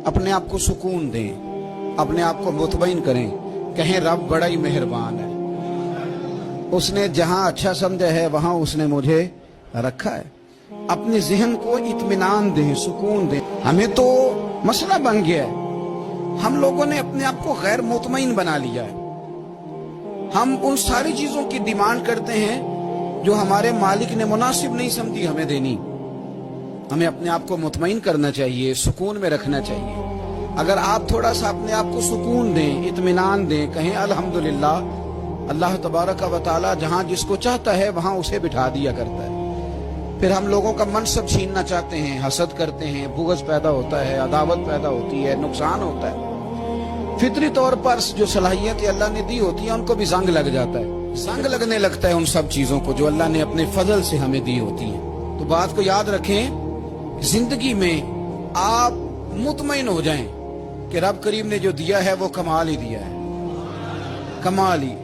अपने आप को सुकून दें, अपने आप को मुतमईन करें, कहें रब बड़ा ही मेहरबान है, उसने जहां अच्छा समझा है वहां उसने मुझे रखा है। अपने जहन को इत्मीनान दें, सुकून दें। हमें तो मसला बन गया है, हम लोगों ने अपने आप को गैर मुतमईन बना लिया है। हम उन सारी चीजों की डिमांड करते हैं जो हमारे मालिक ने मुनासिब नहीं समझी हमें देनी। हमें अपने आप को मुतमईन करना चाहिए, सुकून में रखना चाहिए। अगर आप थोड़ा सा अपने आप को सुकून दें, इत्मीनान दें, कहें अल्हम्दुलिल्लाह, अल्लाह तबारक व तआला जहां जिसको चाहता है वहां उसे बिठा दिया करता है। फिर हम लोगों का मनसब छीनना चाहते हैं, हसद करते हैं, बुग़्ज़ पैदा होता है, अदावत पैदा होती है, नुकसान होता है। फितरी तौर पर जो सलाहियत अल्लाह ने दी होती है उनको भी जंग लग जाता है, जंग लगने लगता है उन सब चीजों को जो अल्लाह ने अपने फजल से हमें दी होती है। तो बात को याद रखें, जिंदगी में आप मुतमईन हो जाएं कि रब करीम ने जो दिया है वो कमाल ही दिया है, कमाल ही।